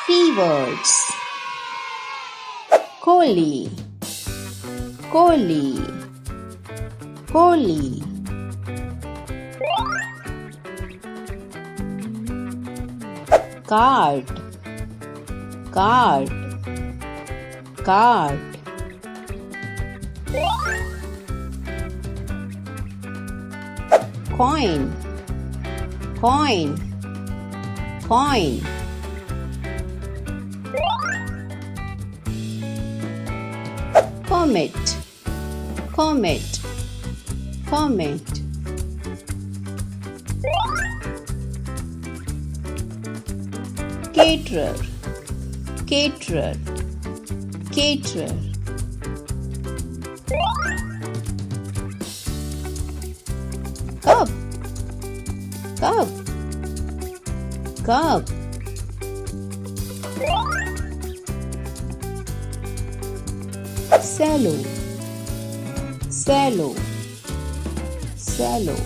Keywords. Kohli, Kohli, Kohli. Card, card, card. Coin, coin, coin. Comet, comet, comet. Caterer, caterer, caterer. Cup, cup, cup. Cello, cello, cello.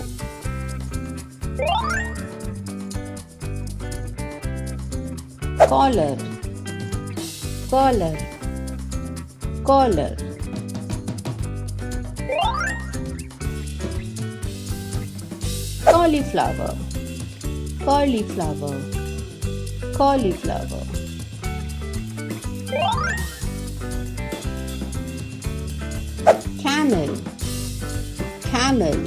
Collar, collar, collar. Cauliflower, cauliflower, cauliflower. Camel, camel,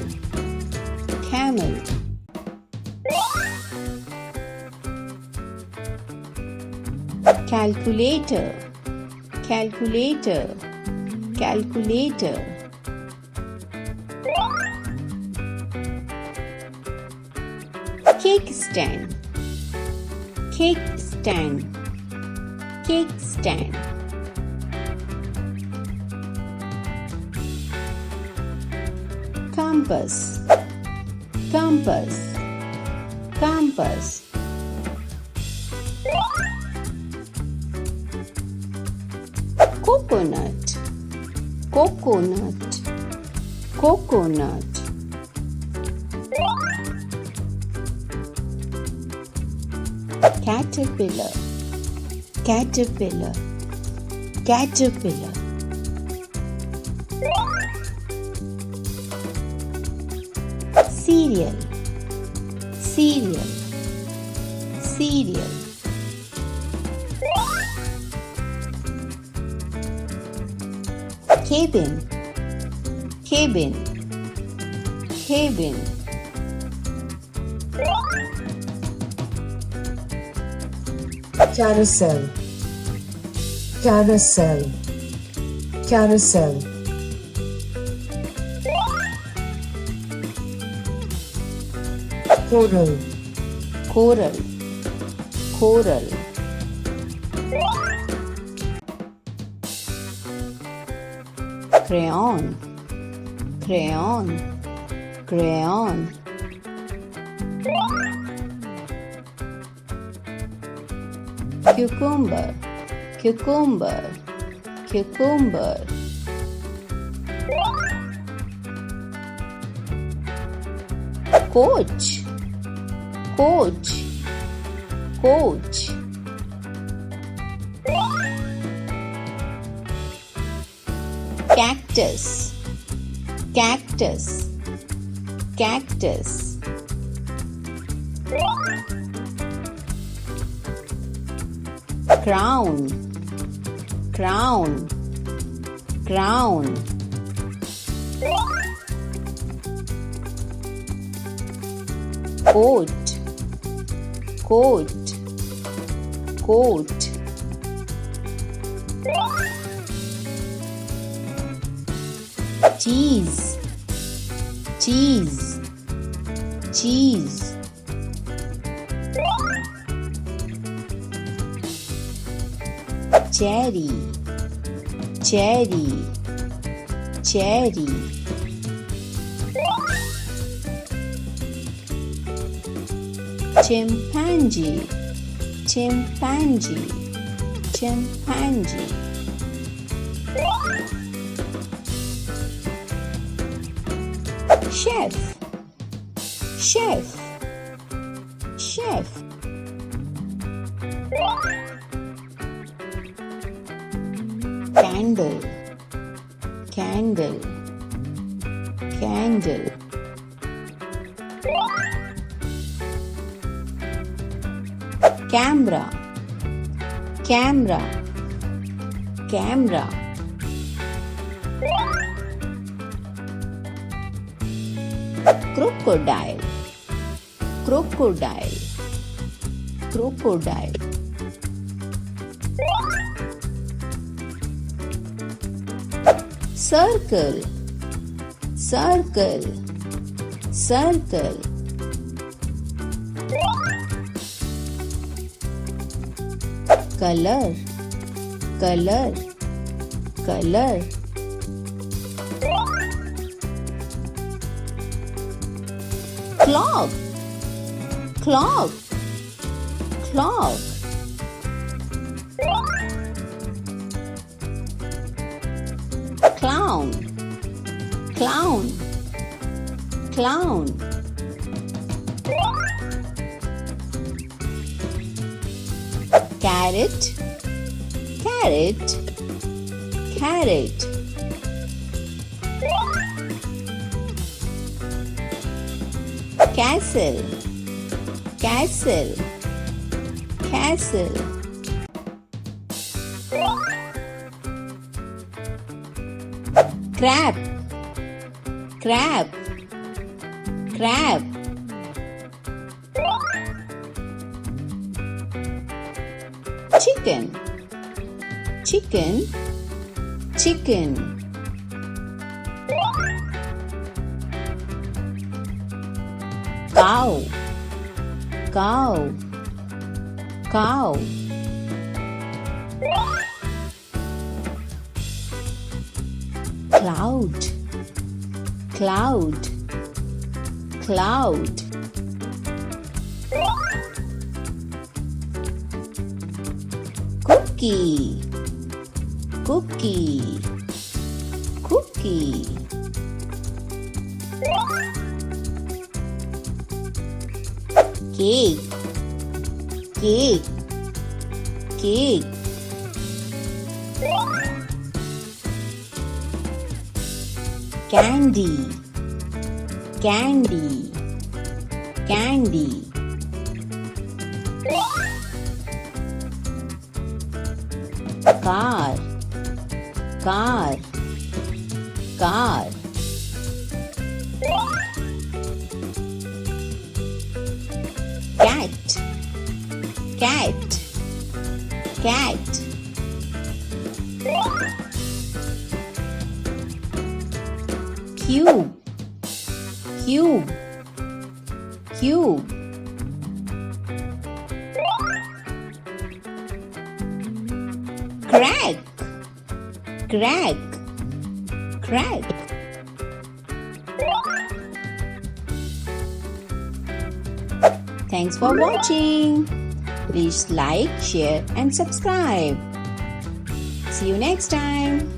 camel. Calculator, calculator, calculator. Cake stand, cake stand, cake stand. Compass, compass, compass. Coconut, coconut, coconut. Caterpillar, caterpillar, caterpillar. Cereal, cereal, cereal. Cabin, cabin, cabin. Carousel, carousel, carousel. Coral, Coral, coral. Crayon, crayon, crayon. Cucumber, cucumber, cucumber. Coach, coach, coach. Cactus, cactus, cactus. Crown, crown, crown. Coat, coat, coat. Cheese, cheese, cheese. Cherry, cherry, cherry. Chimpanzee, chimpanzee, chimpanzee. Chef, chef, chef. candle, candle, candle. Camera, camera, camera. Crocodile, crocodile, crocodile. Circle, circle, circle. Color, color, color. Clock, clock, clock. Clown, clown, clown. Carrot, carrot, carrot. Castle, castle, castle. Crab, crab, crab. Chicken, chicken, chicken. Cow, cow, cow. Cloud, cloud, cloud. Cookie, cookie, cookie. Cake, cake, cake. Candy, candy, candy. Car, car, car. Cat, cat, cat. Cube, cube, cube. Crack, crack, crack. Thanks for watching. Please like, share and subscribe. See you next time.